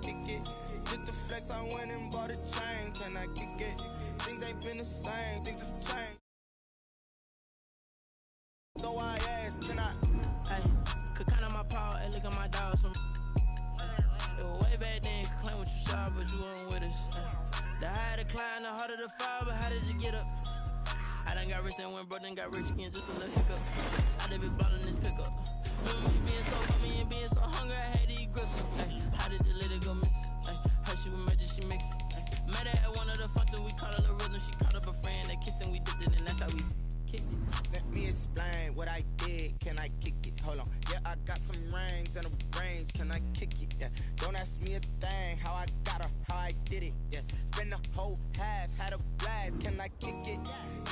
kick it? Just the flex, I went and bought a chain. Can I kick it? Things ain't been the same, things have changed. So I asked, can I? Hey, could count on my power, hey, look at my dogs from. It was way back then, could claim what you saw, but you weren't with us. The higher the climb, the harder the fall, but how did you get up? I done got rich and went broke, then got rich again, just a little hiccup. I done been ballin' this pickup. Remember me being so bummy and being so hungry, I had to eat gristle. Ay, how did you let it go miss? Ay, how she was magic, she mixed. Met her at one of the functions, we caught a little rhythm. She caught up a friend, they kissed and we dipped it, and that's how we kicked it. Let me explain what I did, can I kick it? Hold on, yeah, I got some rings and a range, can I kick it? Yeah, don't ask me a thing, how I got her, how I did it. Yeah, spend the whole half, had a blast, can I kick it?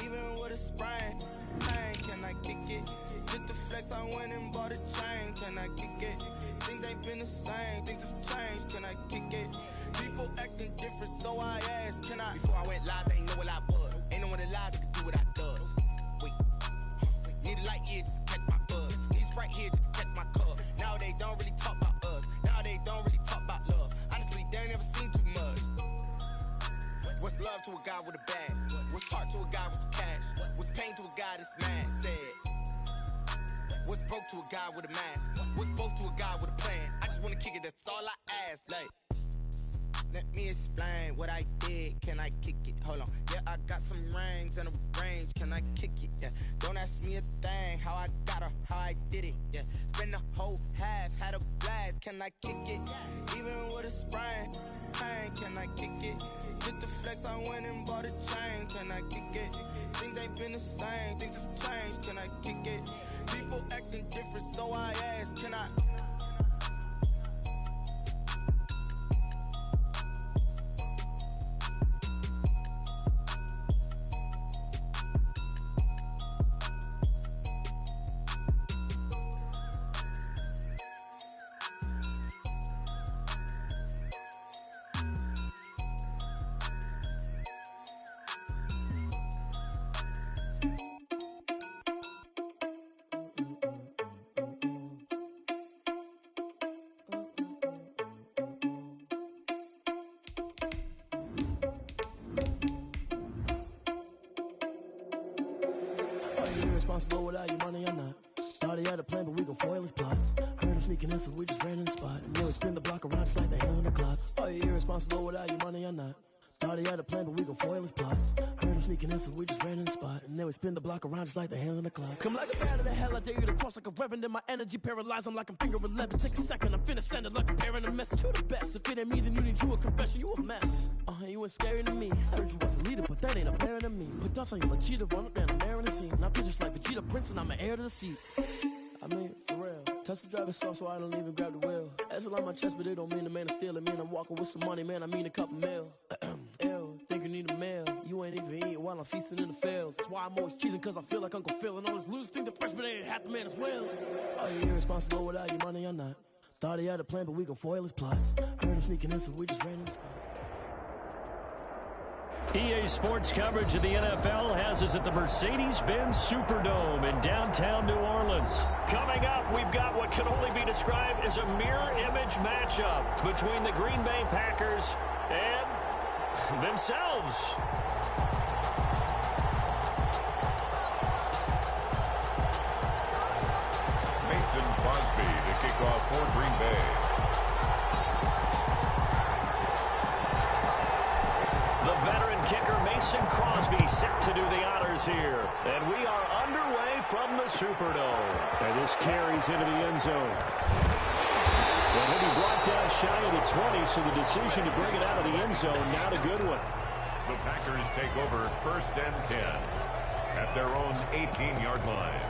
Even with a sprain, pain, can I kick it? Just the flex, I went and bought a chain, can I kick it? Things ain't been the same, things have changed, can I kick it? People acting different, so I asked, can I? Before I went live, they ain't know what I was. Ain't no one alive that could do what I does. Wait, need a light year just to catch my buzz. Need Sprite here just to catch my cup. Now they don't really talk about us. Now they don't really talk about love. Honestly, they ain't never seen too much. What's love to a guy with a bag? What's heart to a guy with some cash? What's pain to a guy that's mad? Said. What's broke to a guy with a mask? What's both to a guy with a plan? I just wanna kick it, that's all I ask. Like, let me explain what I did, can I kick it? Hold on, yeah, I got some rings and a range, can I kick it? Yeah, don't ask me a thing, how I got her, how I did it. Yeah, spend the whole half, had a blast, can I kick it? Even with a sprain, pain, can I kick it? Just the flex, I went and bought a chain, can I kick it? Things ain't been the same, things have changed, can I kick it? People acting different, so I asked, can I? Irresponsible without your money or not. Thought he had a plan, but we gon' foil his plot. Heard him sneaking in, so we just ran in the spot. And then we spin the block around just like the hand on the clock. Are you irresponsible without your money or not? Thought he had a plan, but we gon' foil his plot. Heard him sneaking in, so we just ran in the spot. And then we spin the block around just like the hands on the clock. Come like a bat of the hell, I dare you to cross like a reverend. And my energy paralyzed, I'm like I'm finger 11. Take a second, I'm finna send it like I'm bearing a message. You the best, if it ain't me, then you need you a confession. You a mess, you ain't scary to me. Heard you was a leader, but that ain't apparent to me. Put dust on you like cheetah, run up down the air in the scene. And I feel just like Vegeta Prince, and I'm an heir to the seat. I mean, for real. Touch the driver's soft, so I don't even grab the wheel. That's on my chest, but it don't mean the man is stealing. Man, I'm walking with some money, man, I mean a couple mil. Ew, think you need a meal. You ain't even eating while I'm feasting in the field. That's why I'm always cheesing, cause I feel like Uncle Phil. And all this losers think the freshman ain't half the man as well. Are you irresponsible without your money or not? Thought he had a plan, but we gon' foil his plot. Heard him sneaking in, so we just ran in the spot. EA Sports coverage of the NFL has us at the Mercedes-Benz Superdome in downtown New Orleans. Coming up, we've got what can only be described as a mirror image matchup between the Green Bay Packers and themselves. Mason Crosby to kick off for Green Bay. The veteran kicker Mason Crosby set to do the honors here. And we are underway from the Superdome. And this carries into the end zone. And he'll be brought down shy of the 20, so the decision to bring it out of the end zone, not a good one. The Packers take over 1st and 10 at their own 18-yard line.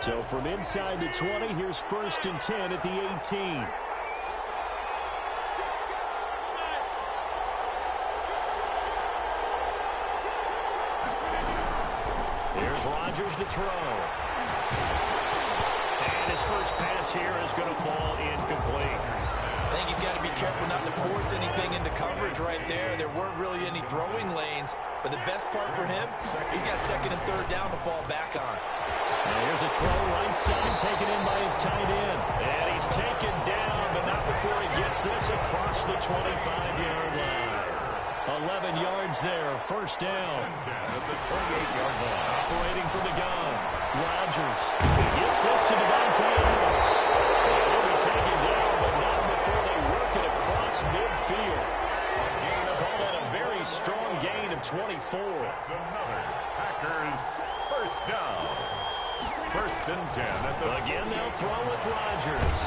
So from inside the 20, here's 1st and 10 at the 18. Here's Rodgers to throw. And his first pass here is going to fall incomplete. I think he's got to be careful not to force anything into coverage right there. There weren't really any throwing lanes, but the best part for him, he's got 2nd and 3rd down to fall back on. Now here's a throw right side, taken in by his tight end. And he's taken down, but not before he gets this across the 25-yard line. 11 yards there, 1st down. At the 28-yard line. Operating from the gun, Rodgers. He gets this to Devontae Adams. And he'll be taken down, but not before they work it across midfield. Call that a very strong gain of 24. It's another Packers 1st down. 1st and 10 at the... Again, they'll throw with Rodgers.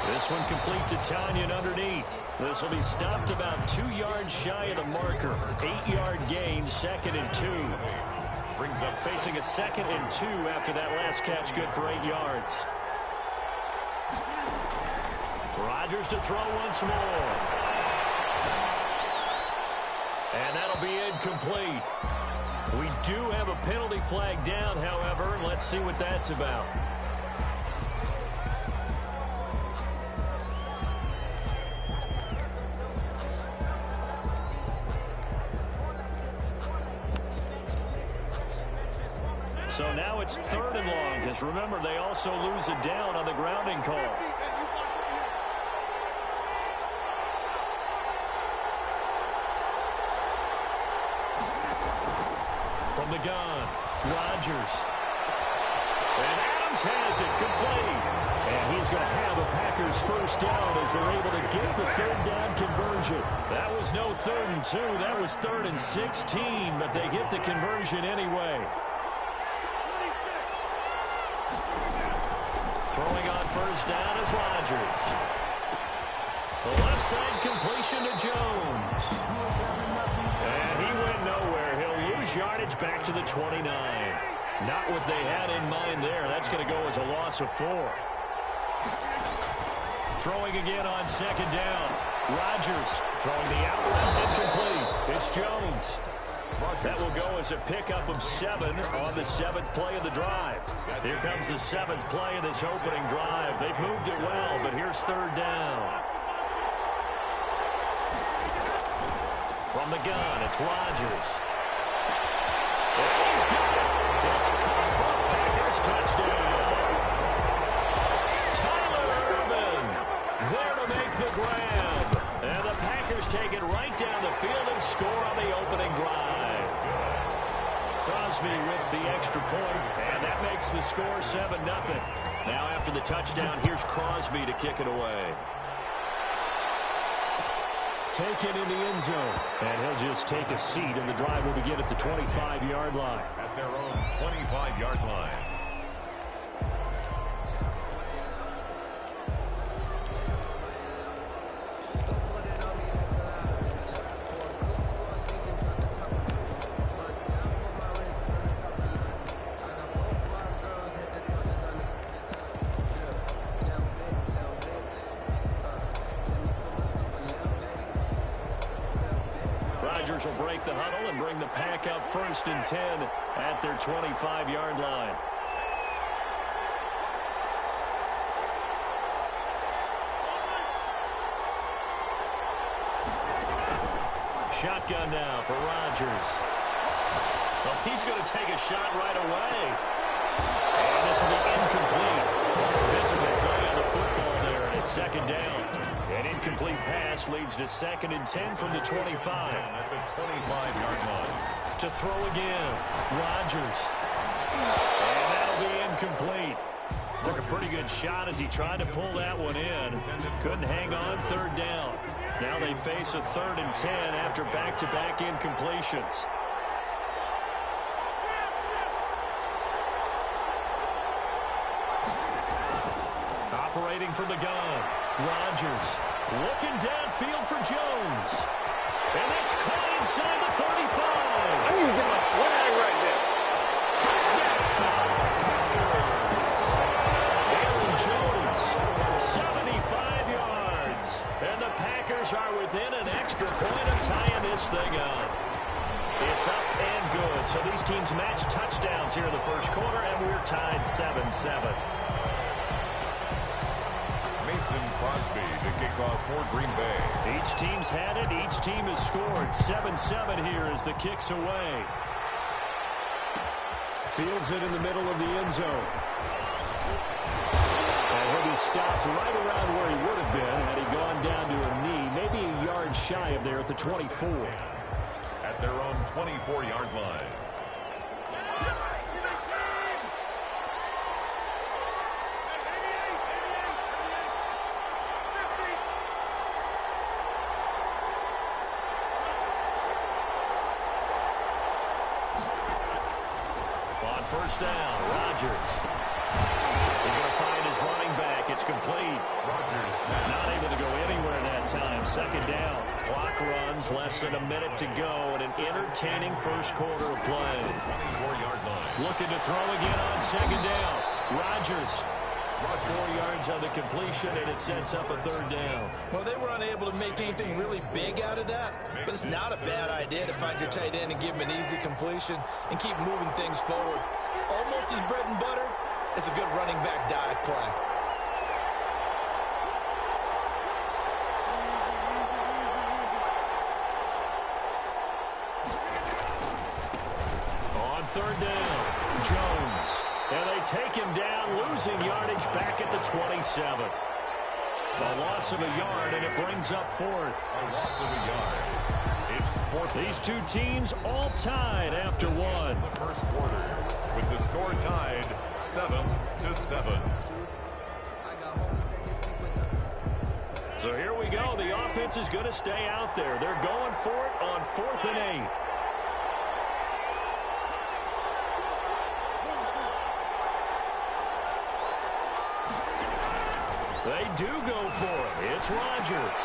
This one complete to Tanyan underneath. This will be stopped about 2 yards shy of the marker. 8-yard gain, 2nd and 2. Brings up Facing a 2nd and 2 after that last catch, good for 8 yards. Rodgers to throw once more. And that'll be incomplete. We do have a penalty flag down, however. Let's see what that's about. So now it's 3rd and long, because remember, they also lose a down on the grounding call. From the gun, Rodgers. And Adams has it complete. And he's going to have a Packers 1st down as they're able to get the 3rd down conversion. That was no 3rd and 2. That was 3rd and 16, but they get the conversion anyway. Throwing on 1st down is Rodgers. The left side completion to Jones. And he went nowhere. He'll lose yardage back to the 29. Not what they had in mind there. That's going to go as a loss of 4. Throwing again on 2nd down. Rodgers throwing the outlet incomplete. It's Jones. That will go as a pickup of 7 on the 7th play of the drive. Here comes the 7th play of this opening drive. They've moved it well, but here's 3rd down. From the gun, it's Rodgers. And he's got it. It's caught for a Packers touchdown. Tyler Ervin there to make the grab. And the Packers take it right down the field and score on the opening drive. Crosby with the extra point, and that makes the score 7-0. Now after the touchdown, here's Crosby to kick it away. Taken in the end zone, and he'll just take a seat, and the drive will begin at the 25-yard line. At their own 25-yard line. Rodgers will break the huddle and bring the Pack up 1st and 10 at their 25-yard line. Shotgun now for Rodgers. Well, he's going to take a shot right away. And this will be incomplete. Physical play on the football there, and it's 2nd down. An incomplete pass leads to 2nd and 10 from the 25. At the 25-yard line. To throw again, Rodgers. And that'll be incomplete. Took a pretty good shot as he tried to pull that one in. Couldn't hang on, 3rd down. Now they face a 3rd and 10 after back-to-back incompletions. Operating from the gun, Rodgers looking downfield for Jones. And that's caught inside the 35. I need to get my swag right there. Touchdown, Packers. teams match touchdowns here in the first quarter, and we're tied 7-7. Mason Crosby to kick off for Green Bay. Each team's had it. Each team has scored. 7-7 here as the kick's away. Fields it in the middle of the end zone. And he'll be stopped right around where he would have been had he gone down to a knee, maybe a yard shy of there at the 24. At their own 24-yard line. First down, Rodgers. He's going to find his running back. It's complete. Rodgers not able to go anywhere that time. Second down. Clock runs, less than a minute to go, and an entertaining first quarter of play. 24-yard line. Looking to throw again on second down. Rodgers. 4 yards on the completion, and it sets up a third down. Well, they were unable to make anything really big out of that, but it's not a bad idea to find your tight end and give him an easy completion and keep moving things forward. Almost his bread and butter. It's a good running back dive play. On third down, Jones. And they take him down, losing yardage back at the 27. A loss of a yard, and it brings up fourth. A loss of a yard. It's fourth. These two teams all tied after one. The first quarter, with the score tied 7-7. So here we go. The offense is going to stay out there. They're going for it on 4th and 8. They do go for it. It's Rodgers.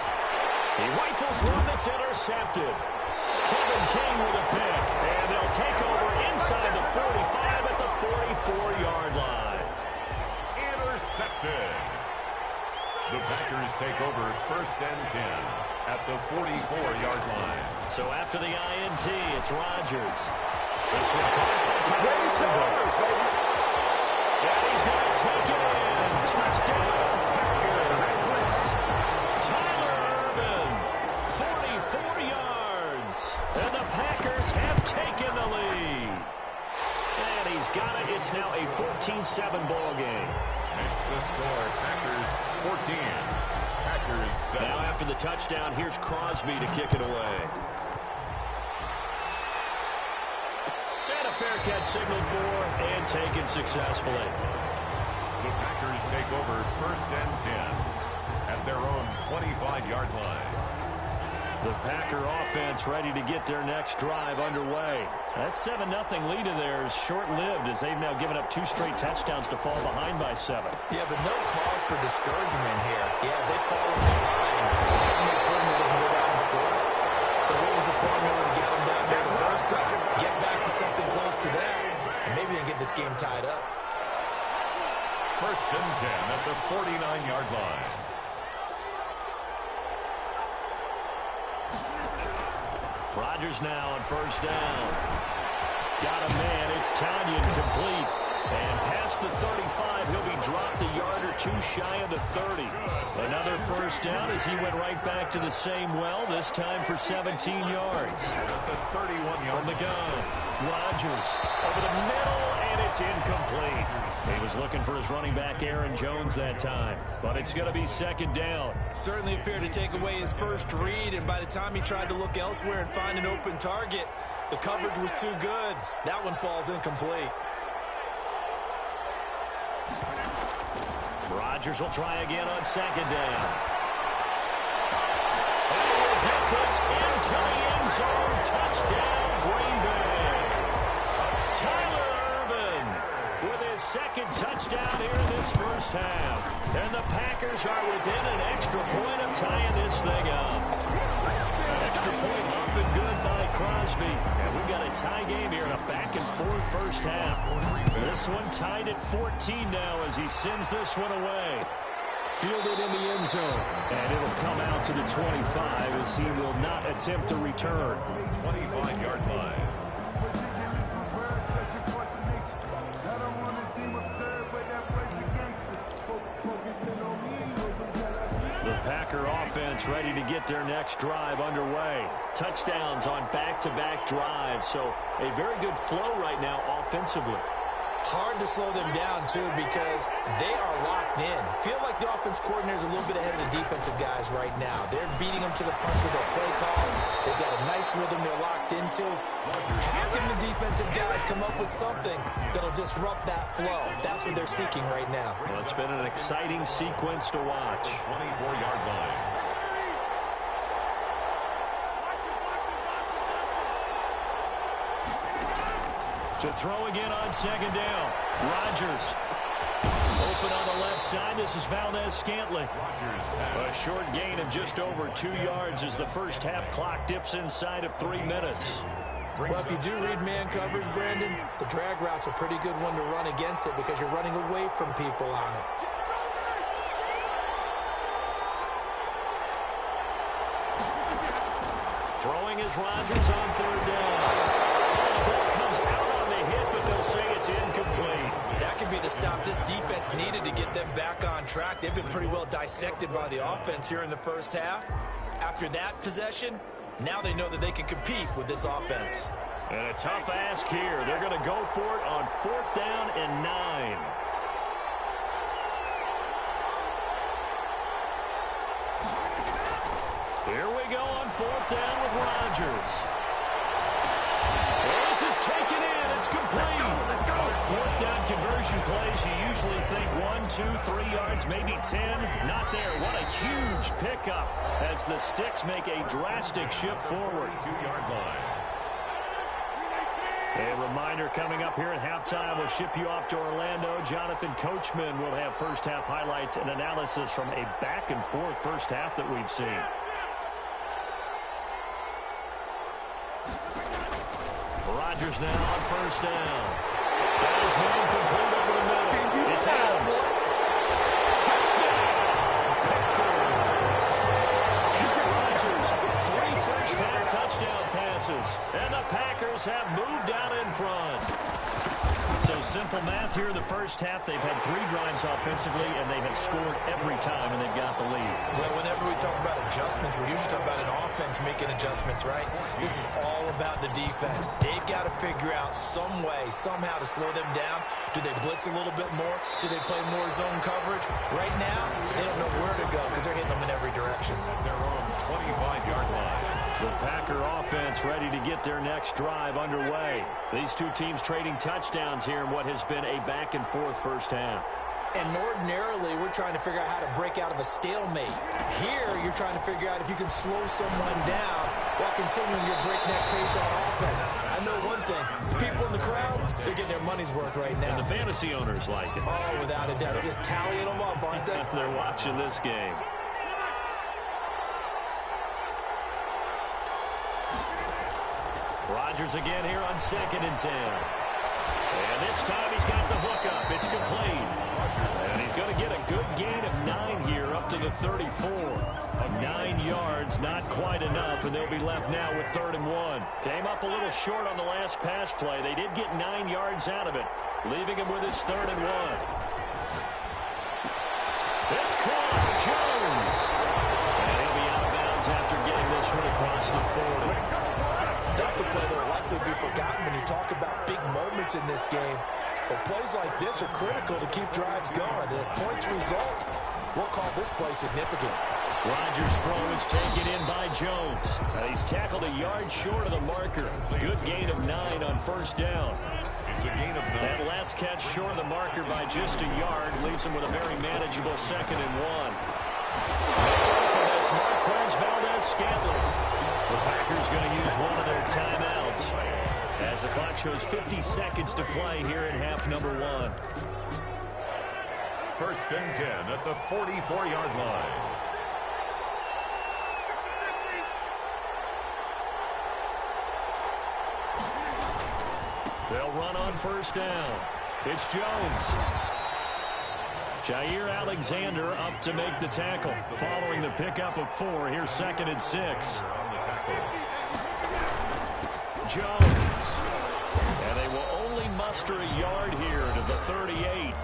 He rifles one that's intercepted. Kevin King with a pick. And they'll take over inside the 45 at the 44-yard line. Intercepted. The Packers take over 1st and 10 at the 44-yard line. So after the INT, it's Rodgers. This one caught by and he's going to take it in. Touchdown. And the Packers have taken the lead. And he's got it. It's now a 14-7 ball game. Makes the score Packers 14. Packers 7. Now after the touchdown, here's Crosby to kick it away. And a fair catch signaled for and taken successfully. The Packers take over 1st and 10 at their own 25-yard line. The Packer offense ready to get their next drive underway. That 7-0 lead of theirs short-lived as they've now given up 2 straight touchdowns to fall behind by 7. Yeah, but no cause for discouragement here. Yeah, they fall behind. They can go down and score. So what was the formula to get them down there the first time? Get back to something close to that, and maybe they get this game tied up. 1st and 10 at the 49-yard line. Rodgers now on first down. Got a man. It's Tanyan complete. And past the 35, he'll be dropped a yard or 2 shy of the 30. Another first down as he went right back to the same well, this time for 17 yards. At the 31-yard from the gun. Rodgers over the middle, and it's incomplete. He was looking for his running back, Aaron Jones, that time. But it's going to be second down. Certainly appeared to take away his first read, and by the time he tried to look elsewhere and find an open target, the coverage was too good. That one falls incomplete. Rodgers will try again on second down. And he'll get this into the end zone. Touchdown, Green Bay. Tyler Ervin with his second touchdown here in this first half. And the Packers are within an extra point of tying this thing up. An extra point up and good by Crosby. And we've got a tie game here in a back-and-forth first half. This one tied at 14 now as he sends this one away. Fielded in the end zone. And it'll come out to the 25 as he will not attempt to return. 25-yard line. Packer offense ready to get their next drive underway. Touchdowns on back-to-back drives, so a very good flow right now offensively. Hard to slow them down, too, because they are locked in. Feel like the offense coordinator is a little bit ahead of the defensive guys right now. They're beating them to the punch with their play calls. They've got a nice rhythm they're locked into. How can the defensive guys come up with something that'll disrupt that flow? That's what they're seeking right now. Well, it's been an exciting sequence to watch. 24-yard line. To throw again on second down. Rodgers. Open on the left side. This is Valdez-Scantling. A short gain of just over 2 yards as the first half clock dips inside of 3 minutes. Well, if you do read man coverage, Brandon, the drag route's a pretty good one to run against it because you're running away from people on it. Throwing is Rodgers on third down. Ball comes out on the hit, but they'll say it's incomplete. That could be the stop this defense needed to get them back on track. They've been pretty well dissected by the offense here in the first half. After that possession, now they know that they can compete with this offense. And a tough ask here. They're going to go for it on 4th down and 9. Here we go on 4th down with Rodgers. This is taken in. It's complete. Let's go. 4th down conversion plays. You usually think 1, 2, 3 yards, maybe 10. Not there. What a huge pickup as the Sticks make a drastic shift forward. 2-yard line. A reminder coming up here at halftime. We'll ship you off to Orlando. Jonathan Coachman will have first half highlights and analysis from a back-and-forth first half that we've seen. Rodgers now on first down. That is not complete over the middle. It's Adams. Touchdown! Packers. Aaron Rodgers, 3 first-half touchdown passes. And the Packers have moved out in front. So simple math here in the first half. They've had 3 drives offensively, and they have scored every time, and they've got the lead. Well, whenever we talk about adjustments, we usually talk about an offense making adjustments, right? This is all about the defense. They've got to figure out some way, somehow to slow them down. Do they blitz a little bit more? Do they play more zone coverage? Right now, they don't know where to go because they're hitting them in every direction. At their own 25-yard line. The Packer offense ready to get their next drive underway. These two teams trading touchdowns here in what has been a back-and-forth first half. And ordinarily, we're trying to figure out how to break out of a stalemate. Here, you're trying to figure out if you can slow someone down while continuing your breakneck pace on offense. I know one thing. People in the crowd, they're getting their money's worth right now. And the fantasy owners like it. Oh, without a doubt. They're just tallying them up, aren't they? They're watching this game. Rodgers again here on 2nd and 10. And this time he's got the hook up. It's complete. And he's going to get a good gain of 9 here up to the 34. Of 9 yards, not quite enough, and they'll be left now with 3rd and 1. Came up a little short on the last pass play. They did get 9 yards out of it, leaving him with his 3rd and 1. It's caught. Jones. And he'll be out of bounds after getting this one across the 40. That's a play that will likely be forgotten when you talk about big moments in this game. But plays like this are critical to keep drives going. And if points result, we'll call this play significant. Rodgers' throw is taken in by Jones. He's tackled a yard short of the marker. Good gain of 9 on first down. It's a gain of 9. That last catch short of the marker by just a yard leaves him with a very manageable 2nd and 1. That's Marquez Valdez-Scantling. The Packers going to use one of their timeouts as the clock shows 50 seconds to play here in half number 1. 1st and 10 at the 44-yard line. They'll run on first down. It's Jones. Jair Alexander up to make the tackle. Following the pickup of 4, here's 2nd and 6. Jones. And they will only muster a yard here to the 38.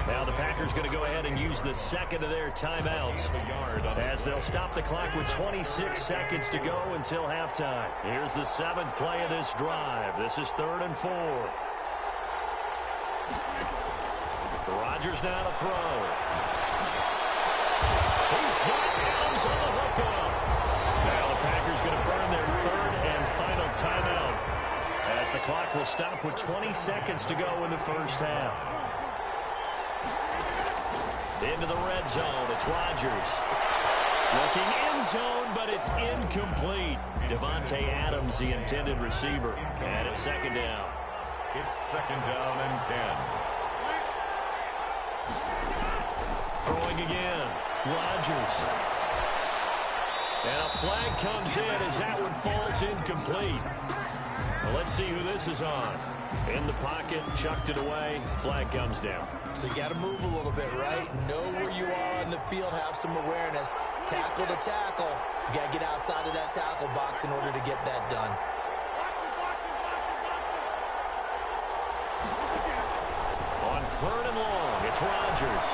Now the Packers going to go ahead and use the second of their timeouts as they'll stop the clock with 26 seconds to go until halftime. Here's the 7th play of this drive. This is 3rd and 4. Rodgers now to throw. He's got Adams on the hookup. Now the Packers going to burn their 3rd and final timeout as the clock will stop with 20 seconds to go in the first half. Into the red zone, it's Rodgers. Looking end zone, but it's incomplete. Devontae Adams, the intended receiver. And it's 2nd down. It's 2nd down and 10. Throwing again, Rodgers. And a flag comes in as that one falls incomplete. Well, let's see who this is on. In the pocket, chucked it away, flag comes down. So you got to move a little bit, right? Know where you are on the field, have some awareness. Tackle to tackle. You got to get outside of that tackle box in order to get that done. On 3rd and long, it's Rodgers.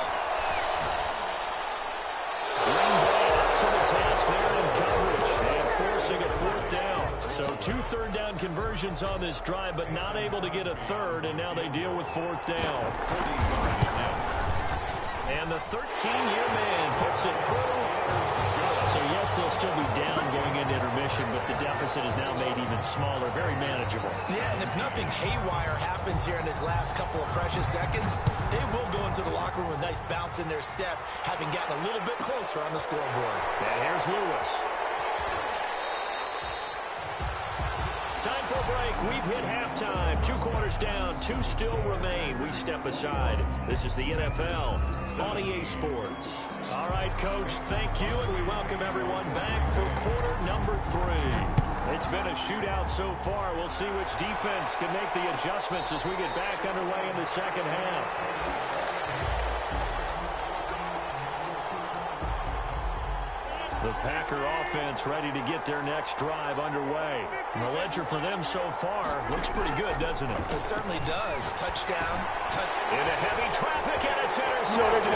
Green Bay up to the task there in coverage and forcing a 4th down. So 2 third-down conversions on this drive, but not able to get a 3rd, and now they deal with 4th down. And the 13-year man puts it through. So, yes, they'll still be down going into intermission, but the deficit is now made even smaller, very manageable. Yeah, and if nothing haywire happens here in this last couple of precious seconds, they will go into the locker room with a nice bounce in their step, having gotten a little bit closer on the scoreboard. And here's Lewis. Time for a break. We've hit halftime. 2 quarters down. 2 still remain. We step aside. This is the NFL on EA Sports. All right, Coach, thank you, and we welcome everyone back for quarter number 3. It's been a shootout so far. We'll see which defense can make the adjustments as we get back underway in the second half. The Packer offense ready to get their next drive underway. And the ledger for them so far looks pretty good, doesn't it? It certainly does. Touchdown. Into heavy traffic, and it's intercepted.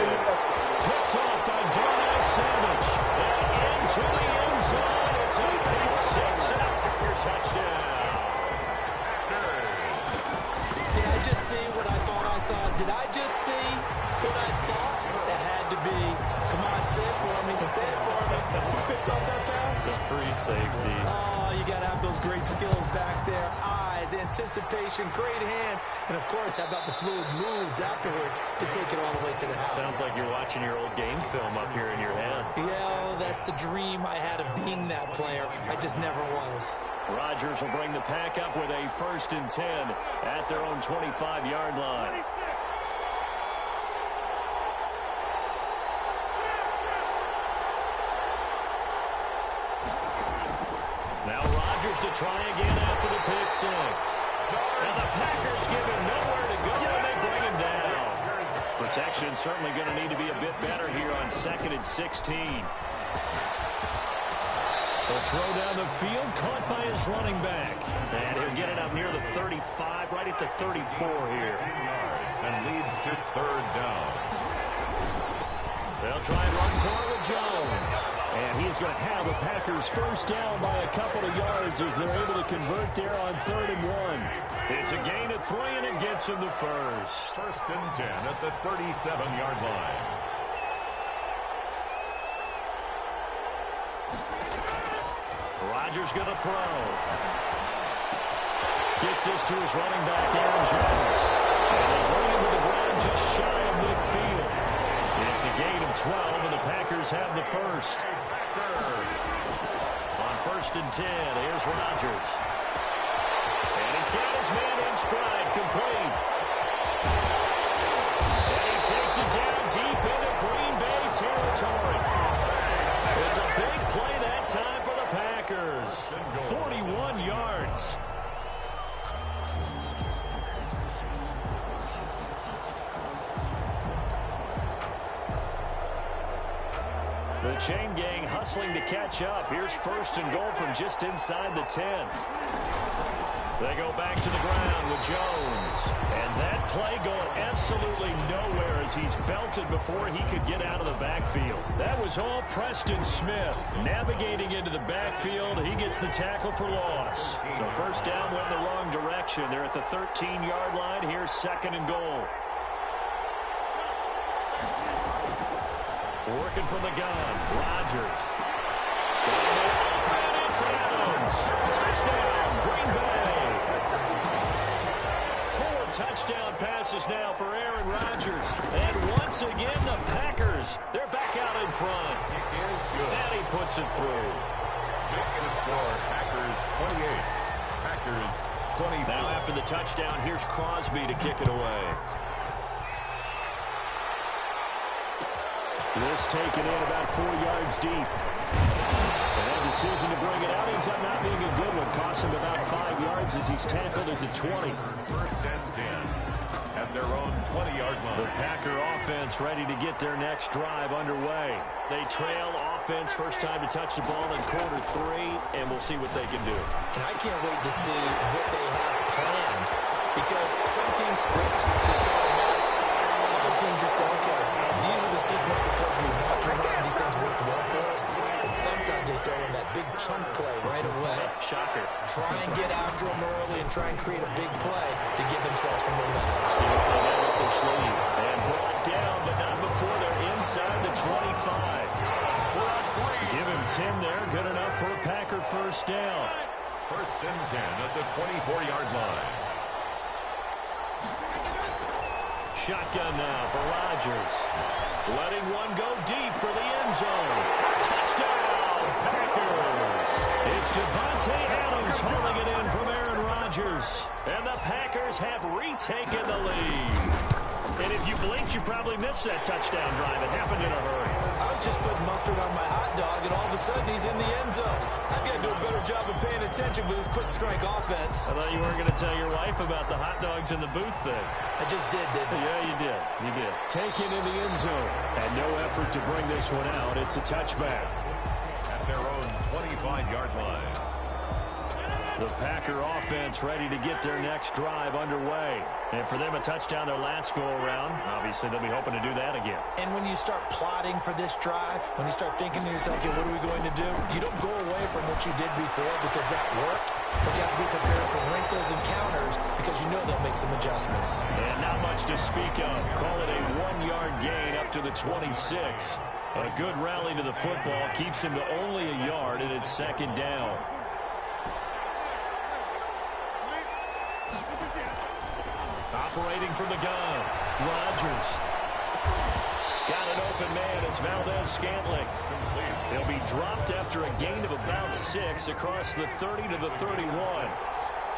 Picked off by Darnell Savage. And into the end zone. It's a pick 6 and a Packer touchdown. Did I just see what I thought I saw? Did I just see what I thought? It had to be. Come on, say it for me. Say it for me. Who picked up that pass? It's a free safety. Oh, you got to have those great skills back there. Eyes, anticipation, great hands. And, of course, how about the fluid moves afterwards to take it all the way to the house? Sounds like you're watching your old game film up here in your head. Yeah, that's the dream I had of being that player. I just never was. Rodgers will bring the Pack up with a 1st and 10 at their own 25-yard line. Now Rodgers to try again after the pick 6. And the Packers give him nowhere to go, and they bring him down. Protection certainly going to need to be a bit better here on 2nd and 16. The throw down the field, caught by his running back. And he'll get it up near the 35, right at the 34 here. And leads to 3rd down. They'll try and run for it with Jones. And he's going to have the Packers 1st down by a couple of yards as they're able to convert there on 3rd and 1. It's a gain of 3, and it gets him to 1st. 1st and 10 at the 37-yard line. Rodgers going to throw. Gets this to his running back, Aaron Jones. And they bring him to the ground just shy of midfield. It's a gain of 12, and the Packers have the 1st. On 1st and 10, here's Rodgers. And he's got his man in stride, complete. And he takes it down deep into Green Bay territory. It's a big play that time for the Packers. 41 yards. The chain gang hustling to catch up. Here's 1st and goal from just inside the 10. They go back to the ground with Jones. And that play going absolutely nowhere as he's belted before he could get out of the backfield. That was all Preston Smith. Navigating into the backfield, he gets the tackle for loss. So first down went in the wrong direction. They're at the 13-yard line. Here's second and goal. Working from the gun, Rodgers. And it's Adams. Touchdown, Green Bay. 4 touchdown passes now for Aaron Rodgers. And once again, the Packers, they're back out in front. It is good. And he puts it through. Makes the score, Packers 28. Packers 20. Now after the touchdown, here's Crosby to kick it away. This taken in about 4 yards deep. And that decision to bring it out ends up not being a good one. Costs him about 5 yards as he's tackled at the 20. First and 10 at their own 20-yard line. The Packer offense ready to get their next drive underway. They trail offense first time to touch the ball in quarter 3, and we'll see what they can do. And I can't wait to see what they have planned, because some teams script to start a half. Other teams just go, okay, these are the sequence of plays we want to run. These things worked well for us. And sometimes they throw in that big chunk play right away. Shocker. Try and get after them early and try and create a big play to give themselves some momentum. See what they have up their sleeve. And brought down, but not before they're inside the 25. Give him 10 there. Good enough for a Packer first down. First and 10 at the 24-yard line. Shotgun now for Rodgers. Letting one go deep for the end zone. Touchdown, Packers. It's Devontae Adams hauling it in from Aaron Rodgers. And the Packers have retaken the lead. And if you blinked, you probably missed that touchdown drive. It happened in a hurry. I was just putting mustard on my hot dog, and all of a sudden he's in the end zone. I've got to do a better job of paying attention with this quick strike offense. I thought you weren't going to tell your wife about the hot dogs in the booth thing. I just did, didn't I? Yeah, you did. You did. Taken in the end zone. And no effort to bring this one out. It's a touchback. At their own 25-yard line. The Packer offense ready to get their next drive underway. And for them, a touchdown their last go-around. Obviously, they'll be hoping to do that again. And when you start plotting for this drive, when you start thinking to yourself, okay, what are we going to do? You don't go away from what you did before because that worked, but you have to be prepared for wrinkles and counters because you know they'll make some adjustments. And not much to speak of. Call it a 1-yard gain up to the 26. A good rally to the football keeps him to only a yard, and it's second down. Operating from the gun, Rodgers. Got an open man, it's Valdez-Scantling. He'll be dropped after a gain of about 6 across the 30 to the 31.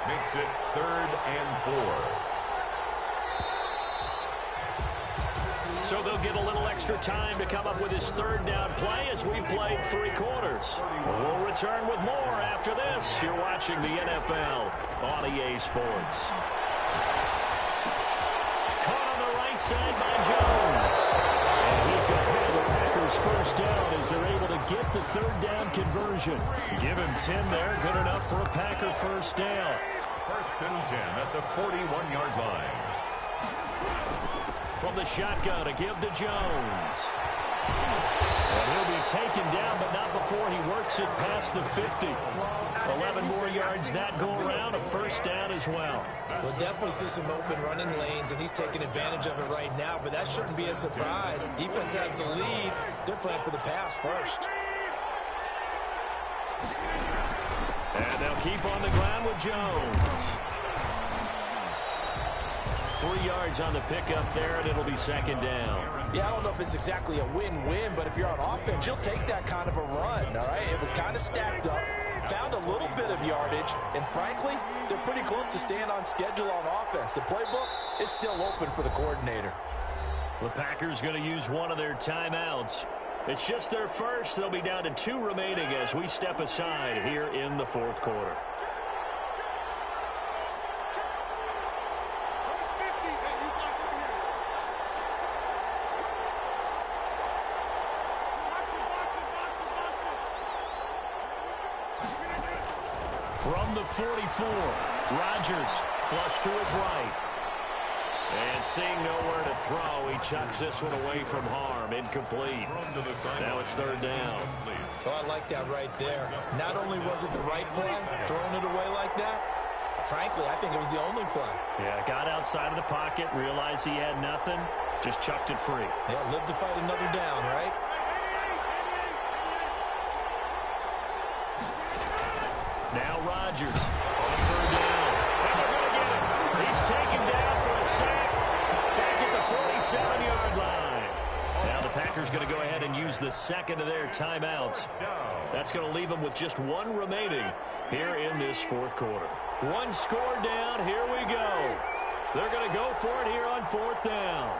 Makes it 3rd and 4. So they'll get a little extra time to come up with his 3rd down play as we've played 3 quarters. We'll return with more after this. You're watching the NFL on EA Sports. Side by Jones. And he's going to have the Packers first down as they're able to get the 3rd down conversion. Give him 10 there. Good enough for a Packer first down. First and 10 at the 41-yard line. From the shotgun to give to Jones. And he'll be taken down, but not before he works it past the 50. 11 more yards that go around, a first down as well. We'll definitely see some open running lanes, and he's taking advantage of it right now, but that shouldn't be a surprise. Defense has the lead. They're playing for the pass first. And they'll keep on the ground with Jones. 3 yards on the pickup there, and it'll be second down. Yeah, I don't know if it's exactly a win-win, but if you're on offense, you'll take that kind of a run, all right? It was kind of stacked up, found a little bit of yardage, and frankly, they're pretty close to staying on schedule on offense. The playbook is still open for the coordinator. The Packers going to use one of their timeouts. It's just their first. They'll be down to 2 remaining as we step aside here in the 4th quarter. From the 44, Rodgers flush to his right. And seeing nowhere to throw, he chucks this one away from harm. Incomplete. Now it's third down. So I like that right there. Not only was it the right play, throwing it away like that, frankly, I think it was the only play. Yeah, got outside of the pocket, realized he had nothing, just chucked it free. Yeah, live to fight another down, right? Now Rodgers on third down. And they're going to get him. He's taken down for a sack back at the 47-yard line. Now the Packers going to go ahead and use the second of their timeouts. That's going to leave them with just one remaining here in this fourth quarter. One score down. Here we go. They're going to go for it here on fourth down.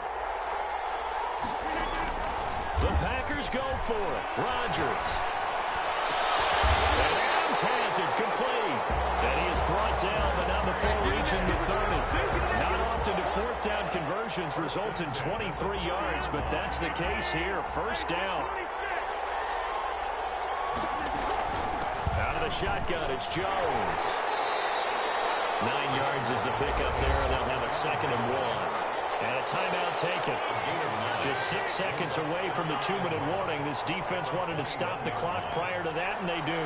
The Packers go for it. Rodgers. And Adams has it complete. And he is brought down, but not before reaching the 30. Not often do fourth down conversions result in 23 yards, but that's the case here. First down. Out of the shotgun, it's Jones. 9 yards is the pickup there, and they'll have a 2nd and 1. And a timeout taken. Just 6 seconds away from the 2-minute warning. This defense wanted to stop the clock prior to that, and they do.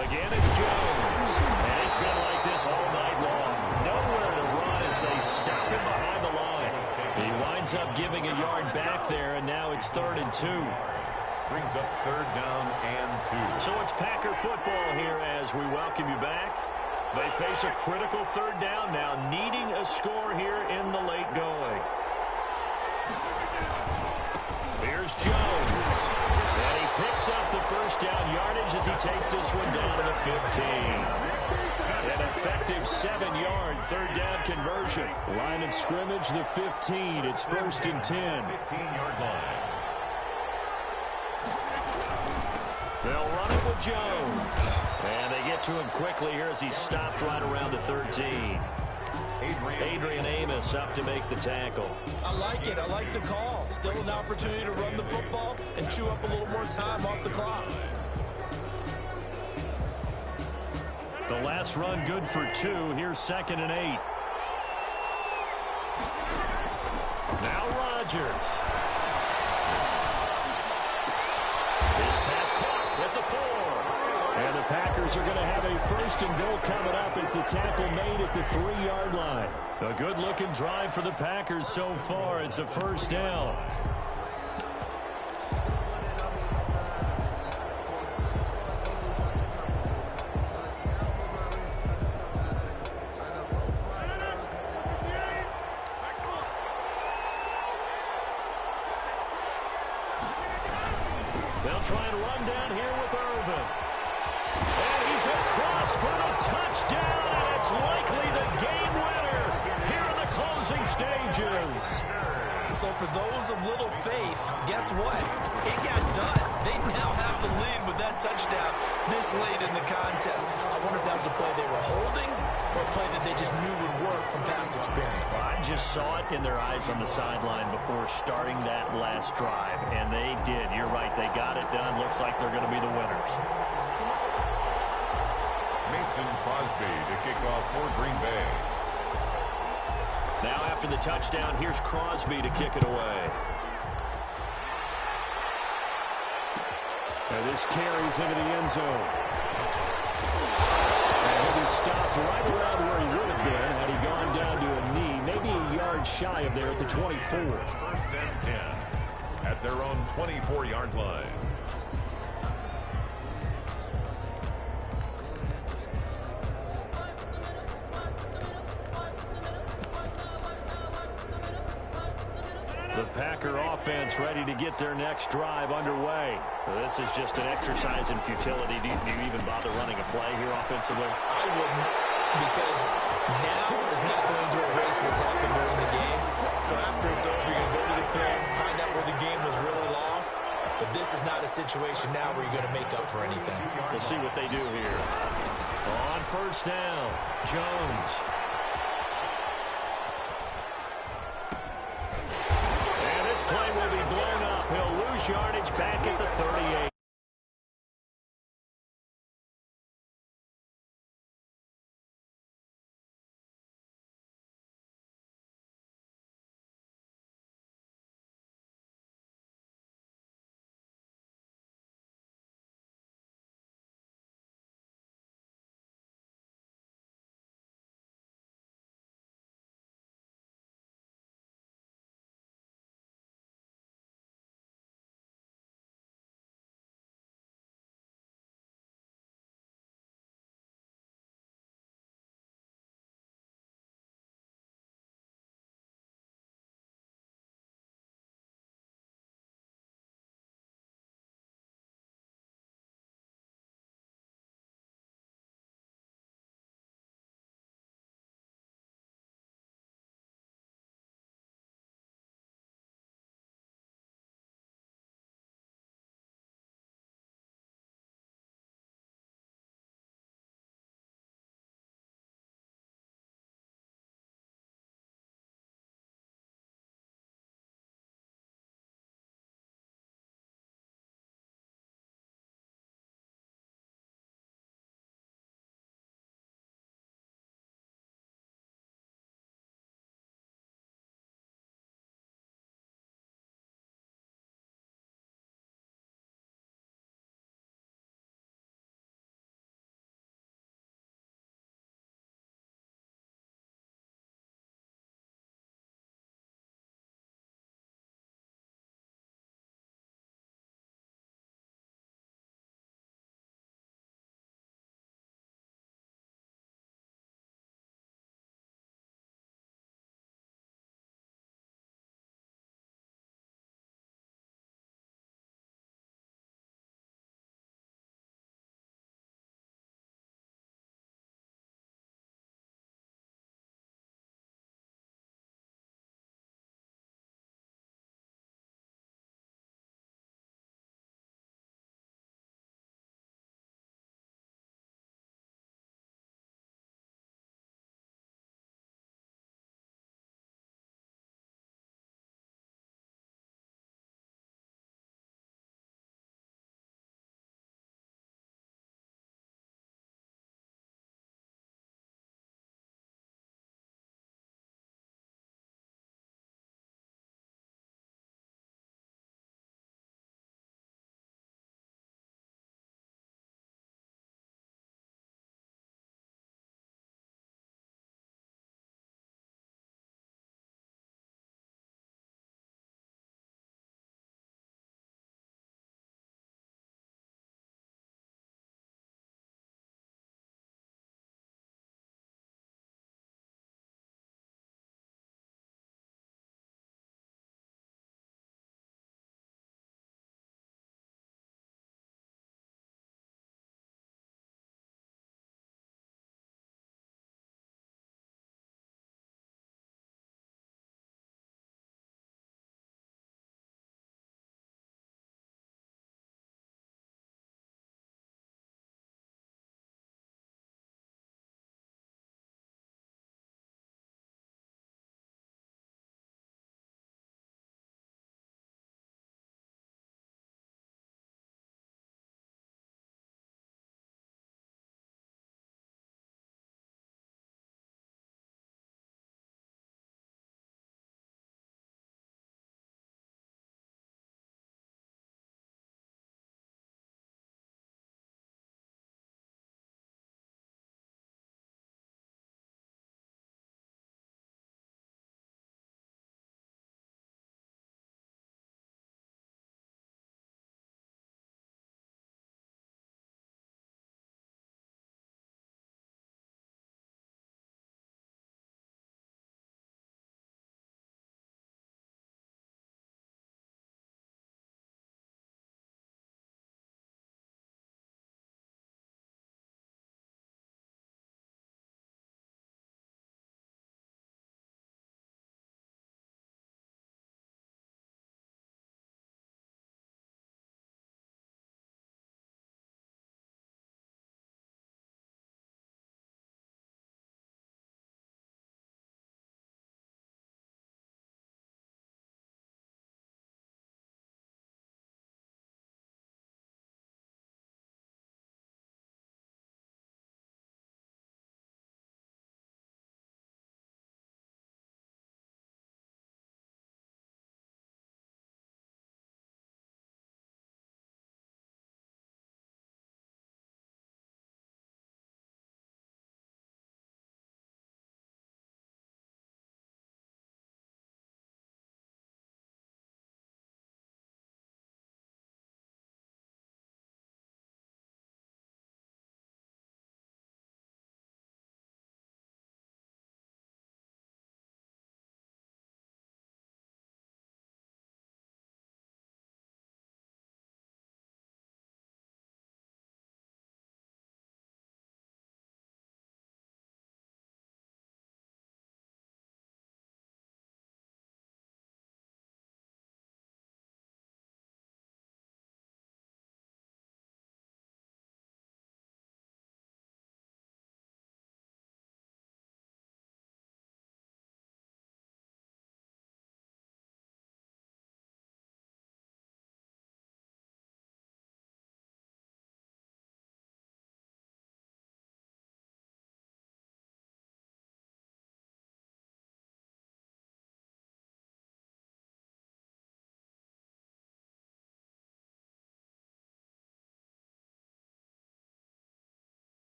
Again, it's Jones. And it's been like this all night long. Nowhere to run as they stop him behind the line. He winds up giving a yard back there, and now it's 3rd and 2. Brings up 3rd down and 2. So it's Packer football here as we welcome you back. They face a critical 3rd down now, needing a score here in the late going. Here's Jones. And he picks up the first down yardage as he takes this one down to the 15. An effective 7-yard 3rd down conversion. Line of scrimmage, the 15. It's 1st and 10. 15-yard line. They'll run it with Jones. And they get to him quickly here as he stopped right around the 13. Adrian Amos up to make the tackle. I like it. I like the call. Still an opportunity to run the football and chew up a little more time off the clock. The last run good for 2. Here's 2nd and 8. Now Rodgers. His pass caught at the 4. And the Packers are going to have a 1st and goal coming up as the tackle made at the 3-yard line. A good-looking drive for the Packers so far. It's a 1st down. They'll try and run down here with Irvin. And he's across for the touchdown, and it's likely the game winner here in the closing stages. So for those of little faith, guess what? It got done. They now have the lead with that touchdown this late in the contest. I wonder if that was a play they were holding or a play that they just knew would work from past experience. I just saw it in their eyes on the sideline before starting that last drive, and they did. You're right. They got it done. Looks like they're going to be the winners. Mason Crosby to kick off for Green Bay. Now after the touchdown, here's Crosby to kick it away. And this carries into the end zone. And he'll be stopped right around where he would have been had he gone down to a knee, maybe a yard shy of there at the 24. 1st and 10 at their own 24-yard line. The Packer offense ready to get their next drive underway. This is just an exercise in futility. Do you even bother running a play here offensively? I wouldn't, because now is not going to erase what's happened during the game. So after it's over, you're going to go to the film, find out where the game was really lost. But this is not a situation now where you're going to make up for anything. We'll see what they do here. On 1st down, Jones. Play will be blown up. He'll lose yardage back at the 38.